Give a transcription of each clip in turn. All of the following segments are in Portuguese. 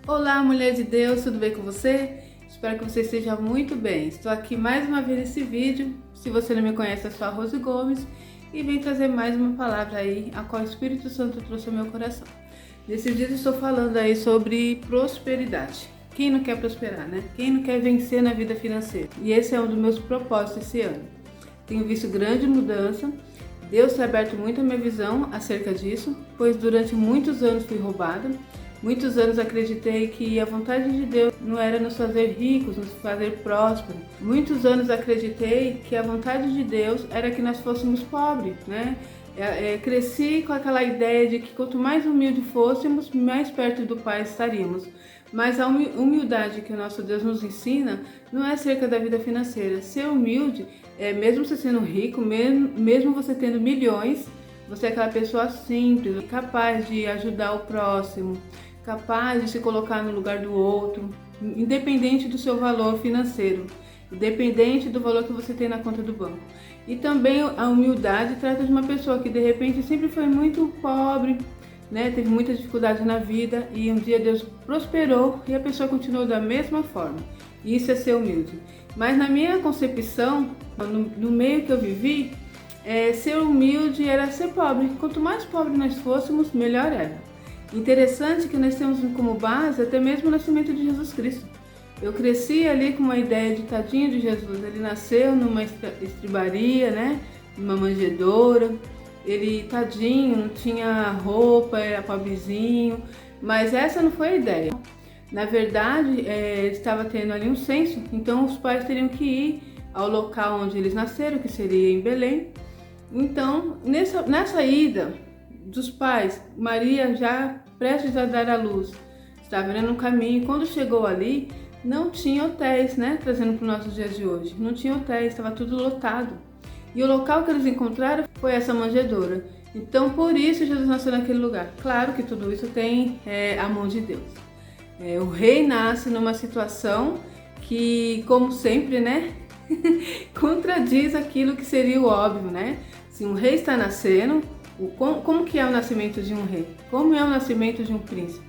Olá, mulher de Deus, tudo bem com você? Espero que você esteja muito bem. Estou aqui mais uma vez nesse vídeo. Se você não me conhece, eu sou a Rose Gomes e vim trazer mais uma palavra aí, a qual o Espírito Santo trouxe ao meu coração. Nesse vídeo estou falando aí sobre prosperidade. Quem não quer prosperar, né? Quem não quer vencer na vida financeira? E esse é um dos meus propósitos esse ano. Tenho visto grande mudança. Deus tem aberto muito a minha visão acerca disso, pois durante muitos anos fui roubada. Muitos anos acreditei que a vontade de Deus não era nos fazer ricos, nos fazer prósperos. Muitos anos acreditei que a vontade de Deus era que nós fôssemos pobres, né? Cresci com aquela ideia de que quanto mais humilde fôssemos, mais perto do Pai estaríamos. Mas a humildade que o nosso Deus nos ensina não é acerca da vida financeira. Ser humilde, mesmo você sendo rico, mesmo você tendo milhões, você é aquela pessoa simples, capaz de ajudar o próximo, capaz de se colocar no lugar do outro, independente do seu valor financeiro, independente do valor que você tem na conta do banco. E também a humildade trata de uma pessoa que de repente sempre foi muito pobre, né? Teve muita dificuldade na vida e um dia Deus prosperou e a pessoa continuou da mesma forma. Isso é ser humilde. Mas na minha concepção, no meio que eu vivi, ser humilde era ser pobre. Quanto mais pobre nós fôssemos, melhor era. Interessante que nós temos como base até mesmo o nascimento de Jesus Cristo. Eu cresci ali com uma ideia de tadinho de Jesus. Ele nasceu numa estribaria, né? Numa manjedoura. Ele, tadinho, não tinha roupa, era pobrezinho. Mas essa não foi a ideia. Na verdade, estava tendo ali um censo. Então os pais teriam que ir ao local onde eles nasceram, que seria em Belém. Então, nessa ida dos pais, Maria já prestes a dar à luz, estava indo no caminho, e quando chegou ali, não tinha hotéis, né? Trazendo para os nossos dias de hoje. Não tinha hotéis, estava tudo lotado. E o local que eles encontraram foi essa manjedoura. Então, por isso Jesus nasceu naquele lugar. Claro que tudo isso tem a mão de Deus. O rei nasce numa situação que, como sempre, né? contradiz aquilo que seria o óbvio, né? Se um rei está nascendo, como que é o nascimento de um rei? Como é o nascimento de um príncipe?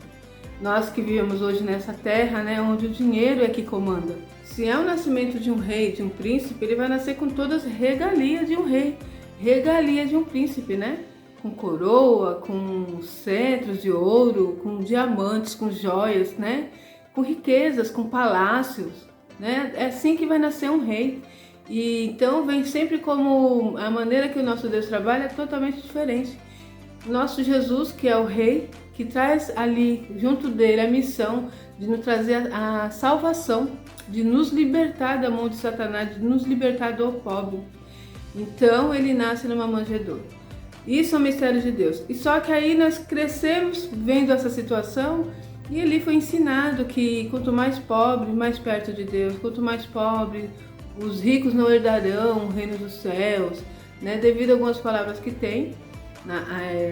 Nós que vivemos hoje nessa terra, né, onde o dinheiro é que comanda. Se é o nascimento de um rei, de um príncipe, ele vai nascer com todas as regalias de um rei, regalia de um príncipe, né? Com coroa, com cetros de ouro, com diamantes, com joias, né? Com riquezas, com palácios, né? É assim que vai nascer um rei. E então vem sempre como a maneira que o nosso Deus trabalha é totalmente diferente. Nosso Jesus, que é o rei, que traz ali junto dele a missão de nos trazer a salvação, de nos libertar da mão de Satanás, de nos libertar do pobre. Então ele nasce numa manjedoura. Isso é o mistério de Deus. E só que aí nós crescemos vendo essa situação e ali foi ensinado que quanto mais pobre, mais perto de Deus. Quanto mais pobre, os ricos não herdarão o reino dos céus, né? Devido a algumas palavras que tem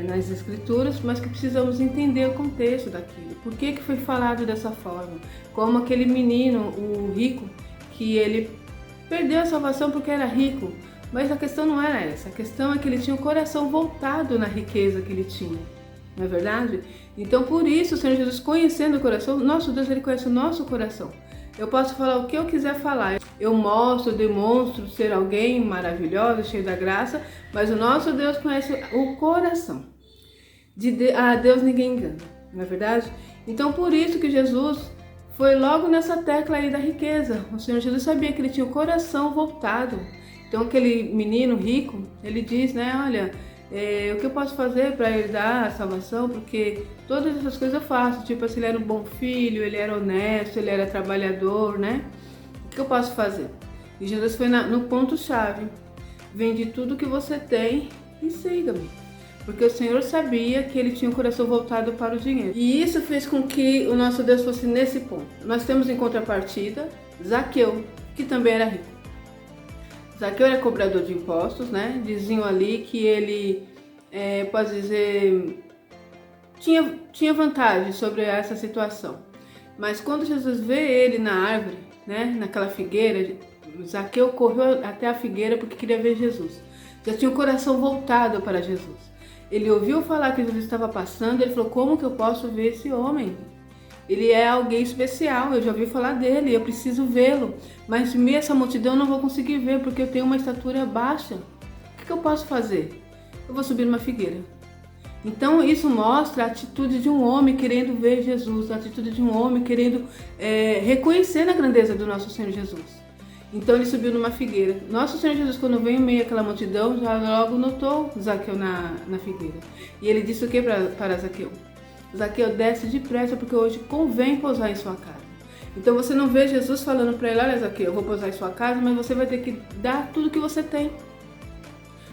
nas escrituras, mas que precisamos entender o contexto daquilo. Por que foi falado dessa forma? Como aquele menino, o rico, que ele perdeu a salvação porque era rico. Mas a questão não era essa. A questão é que ele tinha o coração voltado na riqueza que ele tinha. Não é verdade? Então, por isso, o Senhor Jesus, conhecendo o coração, nosso Deus, Ele conhece o nosso coração. Eu posso falar o que eu quiser falar. Eu mostro, demonstro ser alguém maravilhoso, cheio da graça, mas o nosso Deus conhece o coração. A Deus ninguém engana, não é verdade? Então, por isso que Jesus foi logo nessa tecla aí da riqueza. O Senhor Jesus sabia que ele tinha o coração voltado. Então, aquele menino rico, ele diz, né, olha, o que eu posso fazer para ele dar a salvação? Porque todas essas coisas eu faço, tipo assim, ele era um bom filho, ele era honesto, ele era trabalhador, né? O que eu posso fazer? E Jesus foi no ponto-chave. Vende tudo que você tem e siga-me. Porque o Senhor sabia que ele tinha o coração voltado para o dinheiro. E isso fez com que o nosso Deus fosse nesse ponto. Nós temos em contrapartida Zaqueu, que também era rico. Zaqueu era cobrador de impostos, né? Diziam ali que ele, pode dizer, tinha vantagem sobre essa situação. Mas quando Jesus vê ele na árvore, né? Naquela figueira, Zaqueu correu até a figueira porque queria ver Jesus. Já tinha o coração voltado para Jesus. Ele ouviu falar que Jesus estava passando, ele falou, como que eu posso ver esse homem? ele é alguém especial, eu já ouvi falar dele, eu preciso vê-lo, mas em meio a essa multidão eu não vou conseguir ver porque eu tenho uma estatura baixa. O que eu posso fazer? Eu vou subir numa figueira. Então isso mostra a atitude de um homem querendo ver Jesus, a atitude de um homem querendo reconhecer a grandeza do nosso Senhor Jesus. Então ele subiu numa figueira. Nosso Senhor Jesus, quando veio em meio àquela multidão, já logo notou Zaqueu na figueira. E ele disse o que para Zaqueu? Zaqueu, desce depressa porque hoje convém pousar em sua casa. Então você não vê Jesus falando para ele, olha Zaqueu, eu vou pousar em sua casa, mas você vai ter que dar tudo que você tem.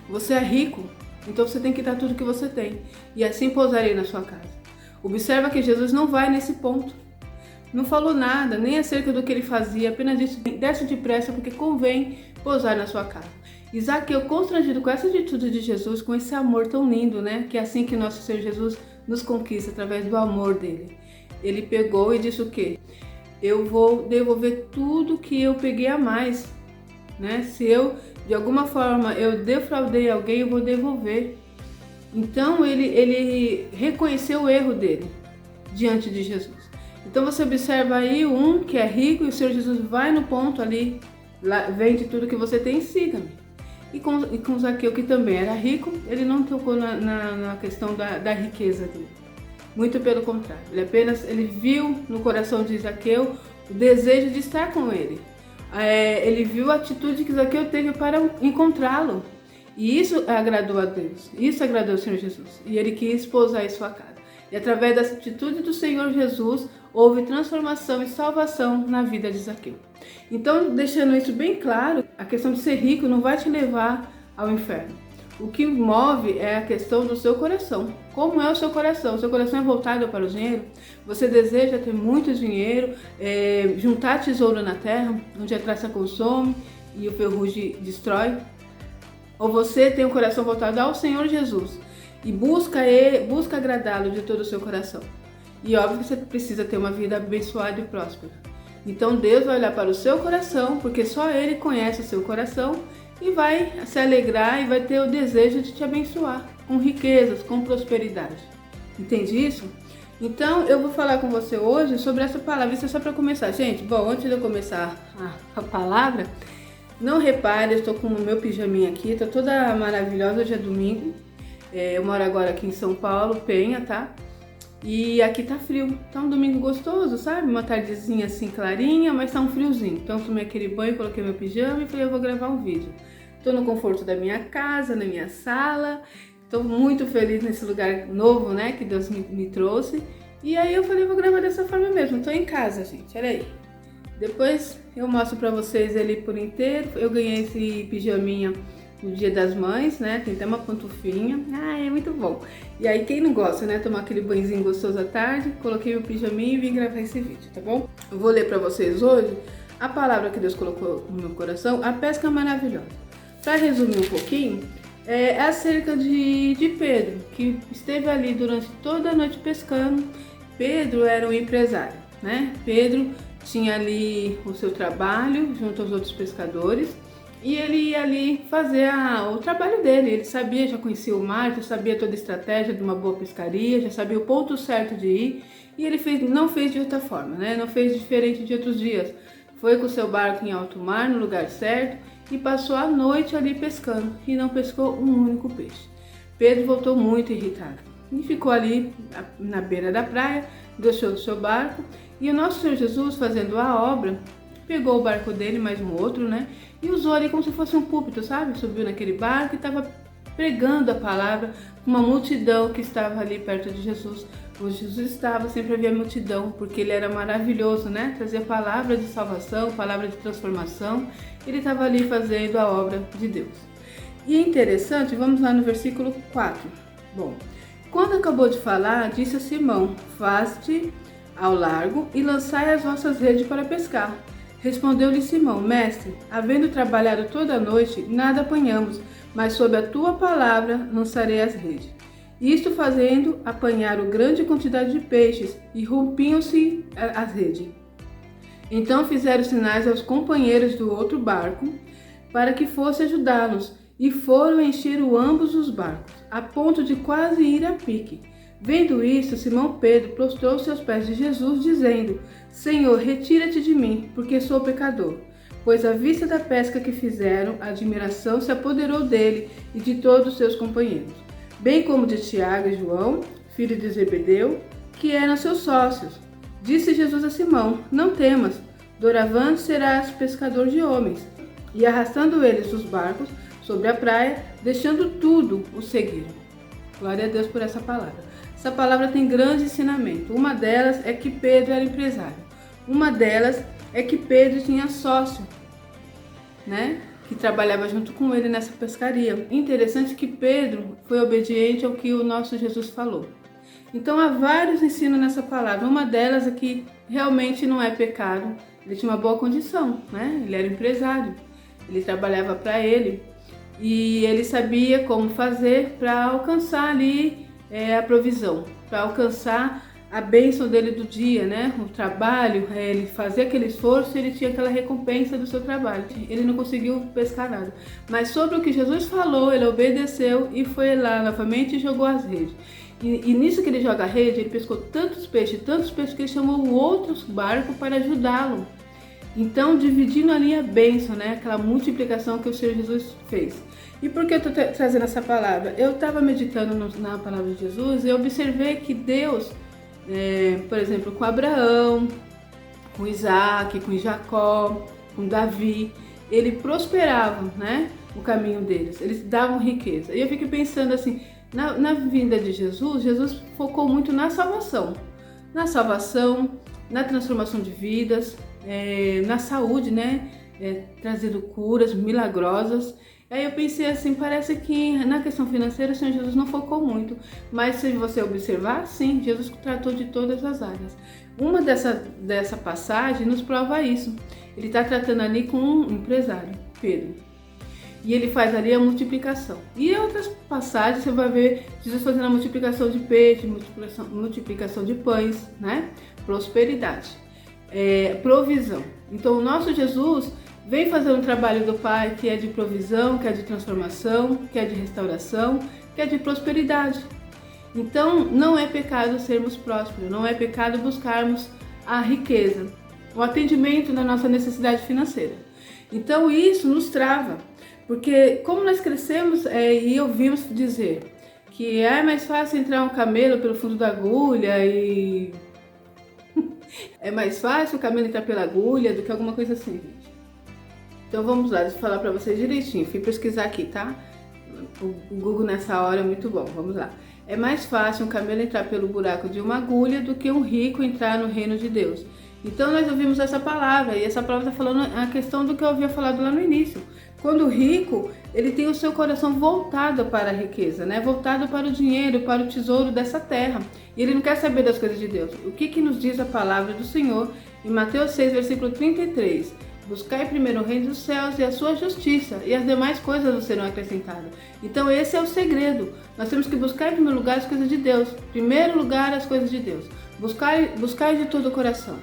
Você é rico, então você tem que dar tudo que você tem. E assim pousarei na sua casa. Observa que Jesus não vai nesse ponto. Não falou nada, nem acerca do que ele fazia, apenas disse, desce depressa porque convém pousar na sua casa. E Zaqueu, constrangido com essa atitude de Jesus, com esse amor tão lindo, né? Que é assim que nosso Senhor Jesus nos conquista, através do amor dele. Ele pegou e disse o quê? Eu vou devolver tudo que eu peguei a mais, né? Se eu, de alguma forma, eu defraudei alguém, eu vou devolver. Então ele reconheceu o erro dele diante de Jesus. Então você observa aí um que é rico e o Senhor Jesus vai no ponto ali, vende tudo que você tem e siga-me. E com Zaqueu, que também era rico, ele não tocou na questão da riqueza dele. Muito pelo contrário, ele viu no coração de Zaqueu o desejo de estar com ele. Ele viu a atitude que Zaqueu teve para encontrá-lo. E isso agradou a Deus, isso agradou ao Senhor Jesus. E ele quis pousar em sua casa. E através da atitude do Senhor Jesus, houve transformação e salvação na vida de Zaqueu. Então, deixando isso bem claro, a questão de ser rico não vai te levar ao inferno. O que move é a questão do seu coração. Como é o seu coração? O seu coração é voltado para o dinheiro? Você deseja ter muito dinheiro, juntar tesouro na terra, onde a traça consome e o ferrugem destrói? Ou você tem o coração voltado ao Senhor Jesus e busca agradá-lo de todo o seu coração? E óbvio que você precisa ter uma vida abençoada e próspera. Então Deus vai olhar para o seu coração, porque só Ele conhece o seu coração, e vai se alegrar e vai ter o desejo de te abençoar com riquezas, com prosperidade. Entende isso? Então eu vou falar com você hoje sobre essa palavra. Isso é só para começar. Gente, bom, antes de eu começar a palavra, não repare, eu estou com o meu pijaminha aqui, tá toda maravilhosa, hoje é domingo. Eu moro agora aqui em São Paulo, Penha, tá? E aqui tá frio, tá um domingo gostoso, sabe? Uma tardezinha assim clarinha, mas tá um friozinho. Então tomei aquele banho, coloquei meu pijama e falei, eu vou gravar um vídeo. Tô no conforto da minha casa, na minha sala. Tô muito feliz nesse lugar novo, né, que Deus me trouxe. E aí eu falei, vou gravar dessa forma mesmo. Tô em casa, gente, olha aí. Depois eu mostro pra vocês ele por inteiro. Eu ganhei esse pijaminha no Dia das Mães, né? Tem até uma pantufinha. É muito bom. E aí, quem não gosta, né? Tomar aquele banhozinho gostoso à tarde. Coloquei meu pijaminha e vim gravar esse vídeo, tá bom? Eu vou ler pra vocês hoje a palavra que Deus colocou no meu coração, a pesca maravilhosa. Pra resumir um pouquinho, é acerca de Pedro, que esteve ali durante toda a noite pescando. Pedro era um empresário, né? Pedro tinha ali o seu trabalho junto aos outros pescadores. E ele ia ali fazer o trabalho dele. Ele sabia, já conhecia o mar, já sabia toda a estratégia de uma boa pescaria, já sabia o ponto certo de ir. E ele não fez de outra forma, né? Não fez diferente de outros dias. Foi com o seu barco em alto mar, no lugar certo, e passou a noite ali pescando. E não pescou um único peixe. Pedro voltou muito irritado. E ficou ali na beira da praia, deixou o seu barco. E o nosso Senhor Jesus, fazendo a obra, pegou o barco dele, mais um outro, né? E usou ali como se fosse um púlpito, sabe? Subiu naquele barco e estava pregando a palavra com uma multidão que estava ali perto de Jesus. Onde Jesus estava, sempre havia multidão, porque ele era maravilhoso, né? Trazia palavra de salvação, palavra de transformação. Ele estava ali fazendo a obra de Deus. E é interessante, vamos lá no versículo 4. Bom, quando acabou de falar, disse a Simão, faze-te ao largo e lançai as vossas redes para pescar. Respondeu-lhe Simão, mestre, havendo trabalhado toda a noite, nada apanhamos, mas sob a tua palavra lançarei as redes. Isto fazendo, apanharam grande quantidade de peixes e rompiam-se as redes. Então fizeram sinais aos companheiros do outro barco para que fosse ajudá-los, e foram encher ambos os barcos, a ponto de quase ir a pique. Vendo isso, Simão Pedro prostrou-se aos pés de Jesus, dizendo: Senhor, retira-te de mim, porque sou pecador. Pois à vista da pesca que fizeram, a admiração se apoderou dele e de todos os seus companheiros, bem como de Tiago e João, filho de Zebedeu, que eram seus sócios. Disse Jesus a Simão: Não temas, doravante serás pescador de homens. E arrastando eles os barcos sobre a praia, deixando tudo, o seguiram. Glória a Deus por essa palavra. Essa palavra tem grande ensinamento. Uma delas é que Pedro era empresário. Uma delas é que Pedro tinha sócio, né? Que trabalhava junto com ele nessa pescaria. Interessante que Pedro foi obediente ao que o nosso Jesus falou. Então há vários ensinos nessa palavra. Uma delas é que realmente não é pecado. Ele tinha uma boa condição, né? Ele era empresário. Ele trabalhava para ele e ele sabia como fazer para alcançar ali a provisão, para alcançar a bênção dele do dia, né? O trabalho, ele fazia aquele esforço, ele tinha aquela recompensa do seu trabalho. Ele não conseguiu pescar nada, mas sobre o que Jesus falou, ele obedeceu e foi lá novamente e jogou as redes. E nisso que ele joga a rede, ele pescou tantos peixes que ele chamou outros barcos para ajudá-lo. Então, dividindo ali a bênção, né? Aquela multiplicação que o Senhor Jesus fez. E por que eu estou trazendo essa palavra? Eu estava meditando na palavra de Jesus e observei que Deus, por exemplo, com Abraão, com Isaac, com Jacó, com Davi, ele prosperava, né? O caminho deles, eles davam riqueza. E eu fiquei pensando assim, na vinda de Jesus, Jesus focou muito na salvação, na transformação de vidas, na saúde, né? Trazendo curas milagrosas. Aí eu pensei assim, parece que na questão financeira o Senhor Jesus não focou muito, mas se você observar, sim, Jesus tratou de todas as áreas. Uma dessa passagem nos prova isso. Ele está tratando ali com um empresário, Pedro, e ele faz ali a multiplicação. E em outras passagens você vai ver Jesus fazendo a multiplicação de peixe, multiplicação de pães, né? Prosperidade, provisão. Então o nosso Jesus vem fazer um trabalho do Pai que é de provisão, que é de transformação, que é de restauração, que é de prosperidade. Então não é pecado sermos prósperos, não é pecado buscarmos a riqueza, o atendimento na nossa necessidade financeira. Então isso nos trava, porque como nós crescemos e ouvimos dizer que é mais fácil entrar um camelo pelo fundo da agulha e é mais fácil o camelo entrar pela agulha do que alguma coisa assim, gente. Então vamos lá, deixa eu falar para vocês direitinho. Fui pesquisar aqui, tá? O Google nessa hora é muito bom, vamos lá. É mais fácil um camelo entrar pelo buraco de uma agulha do que um rico entrar no reino de Deus. Então nós ouvimos essa palavra, e essa palavra está falando a questão do que eu havia falado lá no início. Quando o rico, ele tem o seu coração voltado para a riqueza, né? Voltado para o dinheiro, para o tesouro dessa terra. E ele não quer saber das coisas de Deus. O que nos diz a palavra do Senhor em Mateus 6, versículo 33? Buscai primeiro o reino dos céus e a sua justiça, e as demais coisas serão acrescentadas. Então esse é o segredo. Nós temos que buscar em primeiro lugar as coisas de Deus. Em primeiro lugar as coisas de Deus. Buscar de todo o coração.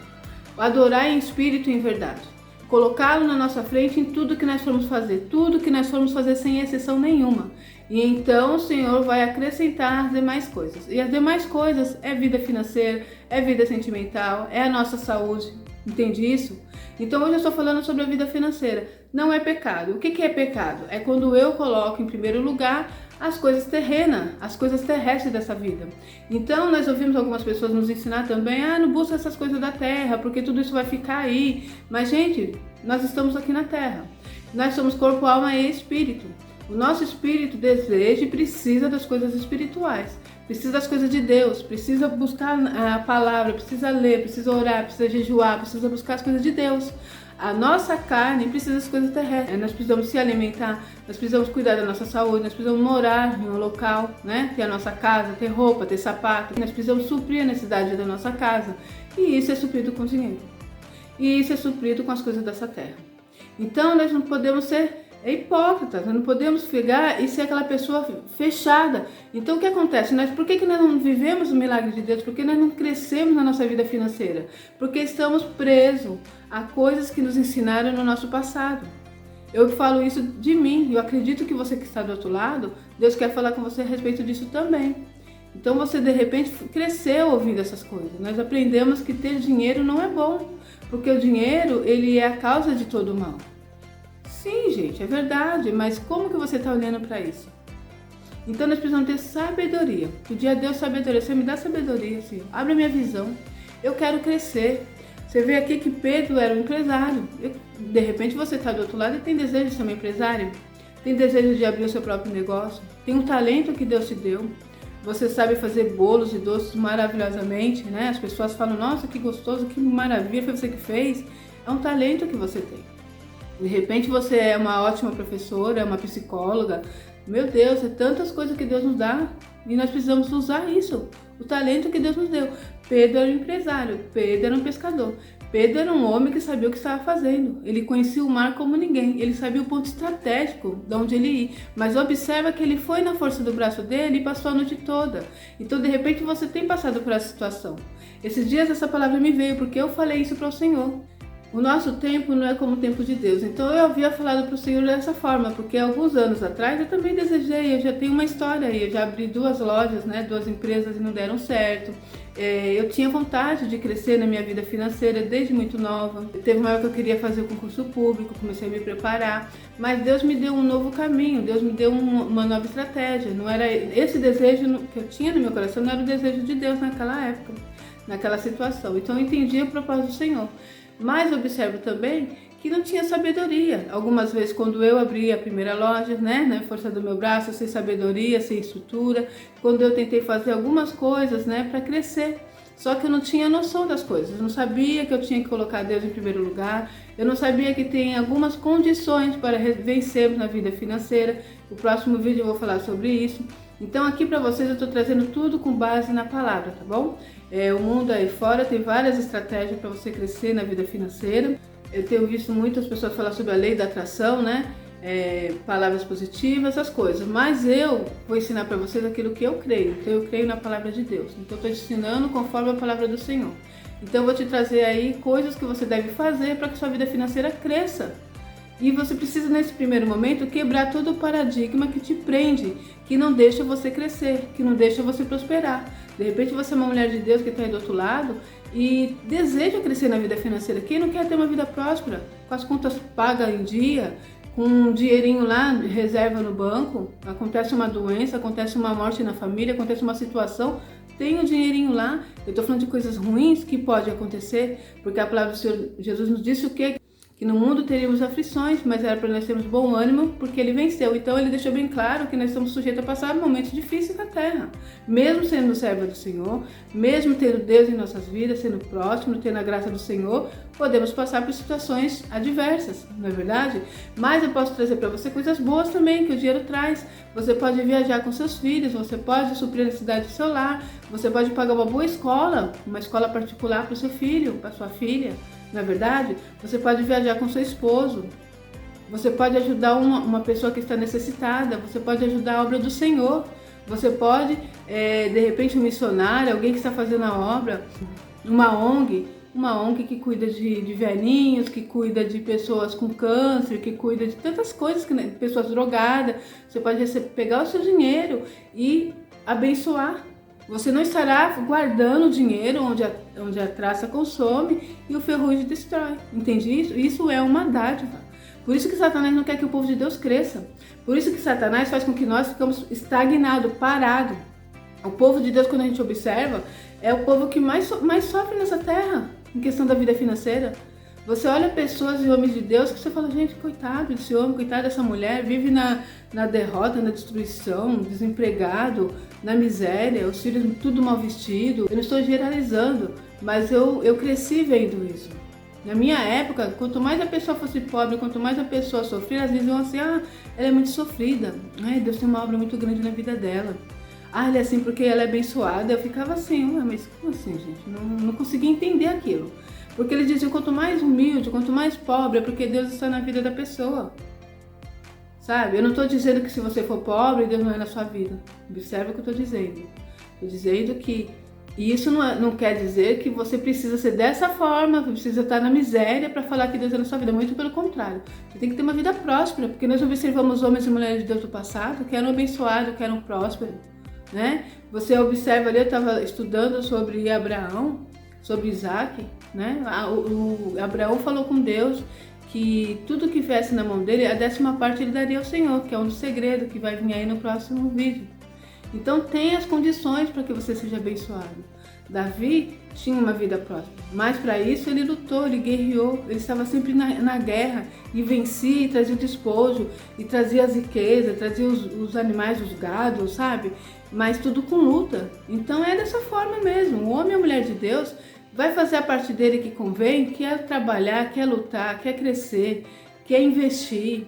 Adorar em espírito e em verdade. Colocá-lo na nossa frente em tudo que nós formos fazer. Tudo que nós formos fazer sem exceção nenhuma. E então o Senhor vai acrescentar as demais coisas. E as demais coisas é vida financeira, é vida sentimental, é a nossa saúde. Entende isso? Então hoje eu estou falando sobre a vida financeira. Não é pecado. O que é pecado? É quando eu coloco em primeiro lugar as coisas terrenas, as coisas terrestres dessa vida. Então nós ouvimos algumas pessoas nos ensinar também, não busca essas coisas da terra, porque tudo isso vai ficar aí. Mas gente, nós estamos aqui na terra. Nós somos corpo, alma e espírito. O nosso espírito deseja e precisa das coisas espirituais. Precisa das coisas de Deus, precisa buscar a palavra, precisa ler, precisa orar, precisa jejuar, precisa buscar as coisas de Deus. A nossa carne precisa das coisas terrestres. Nós precisamos se alimentar, nós precisamos cuidar da nossa saúde, nós precisamos morar em um local, né? Ter a nossa casa, ter roupa, ter sapato. Nós precisamos suprir a necessidade da nossa casa. E isso é suprido com dinheiro. E isso é suprido com as coisas dessa terra. Então nós não podemos ser hipócritas, nós não podemos pegar e ser aquela pessoa fechada. Então o que acontece? Por que nós não vivemos o milagre de Deus? Por que nós não crescemos na nossa vida financeira? Porque estamos presos a coisas que nos ensinaram no nosso passado. Eu falo isso de mim, eu acredito que você que está do outro lado, Deus quer falar com você a respeito disso também. Então você de repente cresceu ouvindo essas coisas. Nós aprendemos que ter dinheiro não é bom, porque o dinheiro ele é a causa de todo o mal. Sim, gente, é verdade, mas como que você está olhando para isso? Então nós precisamos ter sabedoria. Pedir a Deus sabedoria. Você me dá sabedoria, Senhor. Abre a minha visão. Eu quero crescer. Você vê aqui que Pedro era um empresário. De repente você está do outro lado e tem desejo de ser um empresário. Tem desejo de abrir o seu próprio negócio. Tem um talento que Deus te deu. Você sabe fazer bolos e doces maravilhosamente, né? As pessoas falam, nossa, que gostoso, que maravilha, foi você que fez. É um talento que você tem. De repente você é uma ótima professora, é uma psicóloga. Meu Deus, é tantas coisas que Deus nos dá e nós precisamos usar isso, o talento que Deus nos deu. Pedro era um empresário, Pedro era um pescador, Pedro era um homem que sabia o que estava fazendo. Ele conhecia o mar como ninguém, ele sabia o ponto estratégico de onde ele ia. Mas observa que ele foi na força do braço dele e passou a noite toda. Então de repente você tem passado por essa situação. Esses dias essa palavra me veio porque eu falei isso para o Senhor. O nosso tempo não é como o tempo de Deus. Então eu havia falado para o Senhor dessa forma, porque alguns anos atrás eu também desejei, eu já tenho uma história aí, eu já abri 2 lojas, né, 2 empresas e não deram certo. Eu tinha vontade de crescer na minha vida financeira desde muito nova. Teve uma época que eu queria fazer o concurso público, comecei a me preparar, mas Deus me deu um novo caminho, Deus me deu uma nova estratégia. Não era esse desejo que eu tinha no meu coração, não era o desejo de Deus naquela época, naquela situação. Então eu entendi o propósito do Senhor. Mas observo também que não tinha sabedoria. Algumas vezes quando eu abri a primeira loja, né, na força do meu braço, sem sabedoria, sem estrutura, quando eu tentei fazer algumas coisas, né, para crescer, só que eu não tinha noção das coisas, eu não sabia que eu tinha que colocar Deus em primeiro lugar, eu não sabia que tem algumas condições para vencermos na vida financeira. No próximo vídeo eu vou falar sobre isso. Então aqui para vocês eu estou trazendo tudo com base na palavra, tá bom? O mundo aí fora tem várias estratégias para você crescer na vida financeira. Eu tenho visto muitas pessoas falar sobre a lei da atração, né? Palavras positivas, essas coisas. Mas eu vou ensinar para vocês aquilo que eu creio. Então eu creio na palavra de Deus. Então eu estou te ensinando conforme a palavra do Senhor. Então eu vou te trazer aí coisas que você deve fazer para que sua vida financeira cresça. E você precisa, nesse primeiro momento, quebrar todo o paradigma que te prende, que não deixa você crescer, que não deixa você prosperar. De repente você é uma mulher de Deus que está aí do outro lado e deseja crescer na vida financeira. Quem não quer ter uma vida próspera, com as contas pagas em dia, com um dinheirinho lá, reserva no banco, acontece uma doença, acontece uma morte na família, acontece uma situação, tem o dinheirinho lá. Eu estou falando de coisas ruins que pode acontecer, porque a palavra do Senhor Jesus nos disse o quê? Que no mundo teríamos aflições, mas era para nós termos bom ânimo, porque ele venceu. Então ele deixou bem claro que nós estamos sujeitos a passar momentos difíceis na terra. Mesmo sendo serva do Senhor, mesmo tendo Deus em nossas vidas, sendo próximo, tendo a graça do Senhor, podemos passar por situações adversas, não é verdade? Mas eu posso trazer para você coisas boas também, que o dinheiro traz. Você pode viajar com seus filhos, você pode suprir a necessidade do seu lar, você pode pagar uma boa escola, uma escola particular para o seu filho, para sua filha. Na verdade, você pode viajar com seu esposo, você pode ajudar uma pessoa que está necessitada, você pode ajudar a obra do Senhor, você pode, de repente, um missionário, alguém que está fazendo a obra, uma ONG que cuida de velhinhos, que cuida de pessoas com câncer, que cuida de tantas coisas, pessoas drogadas. Você pode pegar o seu dinheiro e abençoar. Você não estará guardando o dinheiro onde a traça consome e o ferrugem destrói. Entende isso? Isso é uma dádiva. Por isso que Satanás não quer que o povo de Deus cresça. Por isso que Satanás faz com que nós ficamos estagnados, parados. O povo de Deus, quando a gente observa, é o povo que mais sofre nessa terra, em questão da vida financeira. Você olha pessoas e homens de Deus que você fala, gente, coitado desse homem, coitado dessa mulher, vive na derrota, na destruição, desempregado, na miséria, os filhos tudo mal vestido. Eu não estou generalizando, mas eu cresci vendo isso. Na minha época, quanto mais a pessoa fosse pobre, quanto mais a pessoa sofria, às vezes iam assim, ela é muito sofrida, Deus tem uma obra muito grande na vida dela. Ela é assim porque ela é abençoada. Eu ficava assim, mas como assim, gente? Não conseguia entender aquilo. Porque eles diziam, quanto mais humilde, quanto mais pobre, é porque Deus está na vida da pessoa. Sabe? Eu não estou dizendo que se você for pobre, Deus não é na sua vida. Observe o que eu estou dizendo. Estou dizendo que isso não quer dizer que você precisa ser dessa forma, que precisa estar na miséria para falar que Deus é na sua vida. Muito pelo contrário. Você tem que ter uma vida próspera, porque nós observamos homens e mulheres de Deus do passado que eram abençoados, que eram prósperos. né? Você observa ali, eu estava estudando sobre Abraão, sobre Isaac, né? Abraão falou com Deus que tudo que viesse na mão dele, a 10ª parte ele daria ao Senhor, que é um segredo que vai vir aí no próximo vídeo. Então tem as condições para que você seja abençoado. Davi tinha uma vida próspera, mas para isso ele lutou, ele guerreou, ele estava sempre na guerra e vencia e trazia o despojo, e trazia as riquezas, trazia os animais, os gados, sabe? Mas tudo com luta. Então é dessa forma mesmo, o homem e a mulher de Deus vai fazer a parte dele que convém, que é trabalhar, quer lutar, quer crescer, quer investir,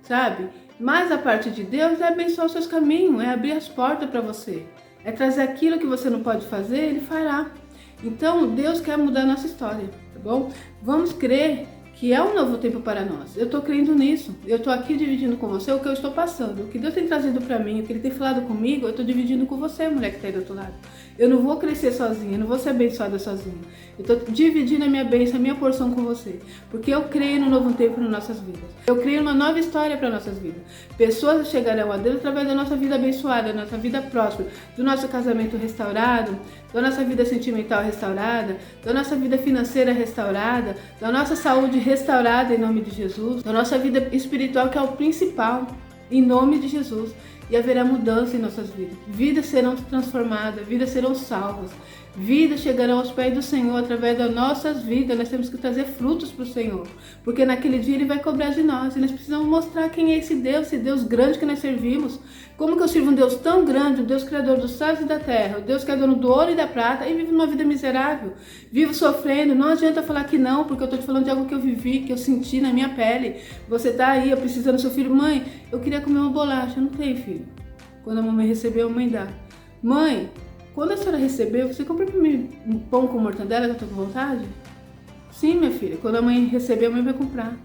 sabe? Mas a parte de Deus é abençoar os seus caminhos, é abrir as portas para você. É trazer aquilo que você não pode fazer, Ele fará. Então, Deus quer mudar a nossa história, tá bom? Vamos crer que é um novo tempo para nós. Eu estou crendo nisso. Eu estou aqui dividindo com você o que eu estou passando. O que Deus tem trazido para mim, o que Ele tem falado comigo, eu estou dividindo com você, mulher que está aí do outro lado. Eu não vou crescer sozinha, eu não vou ser abençoada sozinha. Eu estou dividindo a minha bênção, a minha porção com você. Porque eu creio no novo tempo nas nossas vidas. Eu creio numa nova história para nossas vidas. Pessoas chegarão a Deus através da nossa vida abençoada, da nossa vida próspera, do nosso casamento restaurado, da nossa vida sentimental restaurada, da nossa vida financeira restaurada, da nossa saúde restaurada em nome de Jesus, da nossa vida espiritual que é o principal, em nome de Jesus. E haverá mudança em nossas vidas. Vidas serão transformadas, vidas serão salvas. Vidas chegarão aos pés do Senhor através das nossas vidas. Nós temos que trazer frutos para o Senhor. Porque naquele dia Ele vai cobrar de nós. E nós precisamos mostrar quem é esse Deus grande que nós servimos. Como que eu sirvo um Deus tão grande, o Deus criador dos céus e da terra, o Deus que é dono do ouro e da prata, e vivo uma vida miserável. Vivo sofrendo. Não adianta falar que não, porque eu estou te falando de algo que eu vivi, que eu senti na minha pele. Você está aí, eu precisando do seu filho. Mãe, eu queria comer uma bolacha. Eu não tenho filho. Quando a mamãe recebeu, a mãe dá. Mãe, quando a senhora recebeu, você comprou para mim um pão com mortadela que eu tô com vontade? Sim, minha filha. Quando a mãe receber, a mãe vai comprar.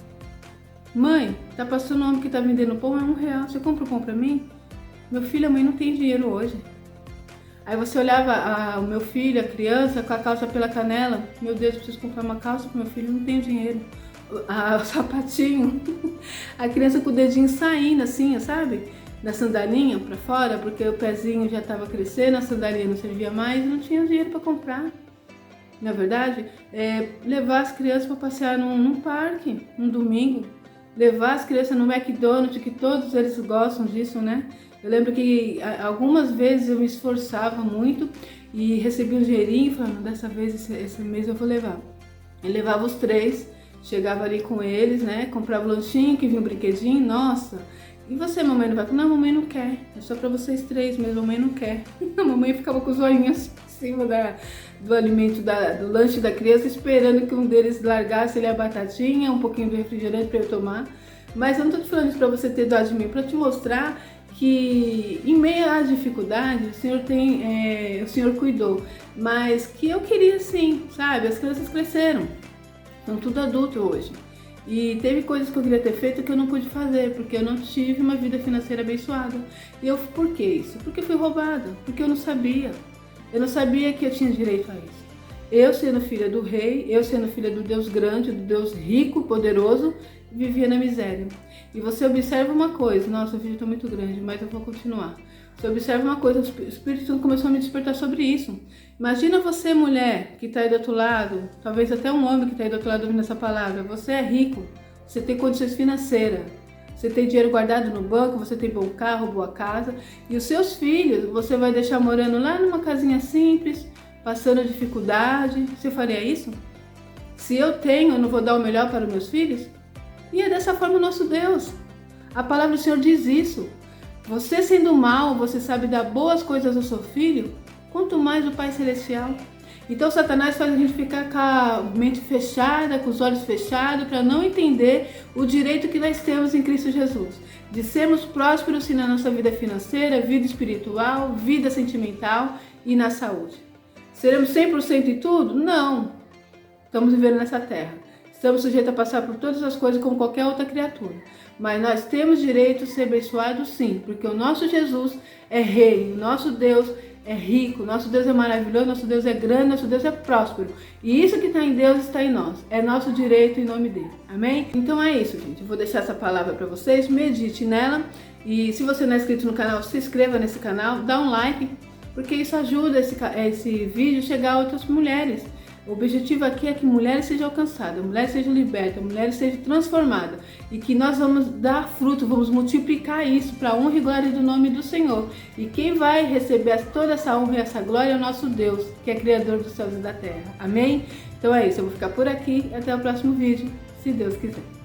Mãe, tá passando um homem que tá vendendo pão, é R$1. Você compra o pão para mim? Meu filho, a mãe não tem dinheiro hoje. Aí você olhava o meu filho, a criança, com a calça pela canela. Meu Deus, eu preciso comprar uma calça pro meu filho, não tenho dinheiro. O sapatinho. A criança com o dedinho saindo assim, sabe? Da sandalinha para fora, porque o pezinho já estava crescendo, a sandalinha não servia mais, não tinha dinheiro para comprar. Na verdade, levar as crianças para passear num parque, um domingo, levar as crianças no McDonald's, que todos eles gostam disso, né? Eu lembro que algumas vezes eu me esforçava muito e recebia um dinheirinho e falava, dessa vez, esse mês eu vou levar. Eu levava os 3, chegava ali com eles, né? Comprava o lanchinho, que vinha um brinquedinho, nossa. E você, mamãe, não vai? Não, mamãe não quer. É só pra vocês 3 mesmo, mamãe não quer. A mamãe ficava com os olhinhos em cima do alimento, do lanche da criança, esperando que um deles largasse ali a batatinha, um pouquinho do refrigerante pra eu tomar. Mas eu não tô te falando isso pra você ter dó de mim, pra te mostrar que em meio às dificuldades o Senhor cuidou. Mas que eu queria sim, sabe? As crianças cresceram, estão tudo adulto hoje. E teve coisas que eu queria ter feito que eu não pude fazer, porque eu não tive uma vida financeira abençoada. E por que isso? Porque fui roubada, porque eu não sabia. Eu não sabia que eu tinha direito a isso. Eu sendo filha do rei, eu sendo filha do Deus grande, do Deus rico, poderoso, vivia na miséria. E você observa uma coisa, nossa, o vídeo está muito grande, mas eu vou continuar. Você observa uma coisa, o Espírito Santo começou a me despertar sobre isso. Imagina você, mulher, que está aí do outro lado, talvez até um homem que está aí do outro lado ouvindo essa palavra. Você é rico, você tem condições financeiras, você tem dinheiro guardado no banco, você tem bom carro, boa casa. E os seus filhos, você vai deixar morando lá numa casinha simples, passando dificuldade. Você faria isso? Se eu tenho, eu não vou dar o melhor para os meus filhos? E é dessa forma o nosso Deus. A palavra do Senhor diz isso. Você sendo mal, você sabe dar boas coisas ao seu filho, quanto mais o Pai Celestial. Então Satanás faz a gente ficar com a mente fechada, com os olhos fechados, para não entender o direito que nós temos em Cristo Jesus. De sermos prósperos sim na nossa vida financeira, vida espiritual, vida sentimental e na saúde. Seremos 100% em tudo? Não. Estamos vivendo nessa terra. Estamos sujeitos a passar por todas as coisas como qualquer outra criatura. Mas nós temos direito a ser abençoados sim, porque o nosso Jesus é rei, o nosso Deus é rico, nosso Deus é maravilhoso, nosso Deus é grande, nosso Deus é próspero. E isso que está em Deus está em nós. É nosso direito em nome dele. Amém? Então é isso, gente. Eu vou deixar essa palavra para vocês, medite nela. E se você não é inscrito no canal, se inscreva nesse canal, dá um like, porque isso ajuda esse vídeo a chegar a outras mulheres. O objetivo aqui é que mulheres sejam alcançadas, mulheres sejam libertas, mulheres sejam transformadas e que nós vamos dar fruto, vamos multiplicar isso para a honra e glória do nome do Senhor. E quem vai receber toda essa honra e essa glória é o nosso Deus, que é Criador dos céus e da terra. Amém? Então é isso, eu vou ficar por aqui e até o próximo vídeo, se Deus quiser.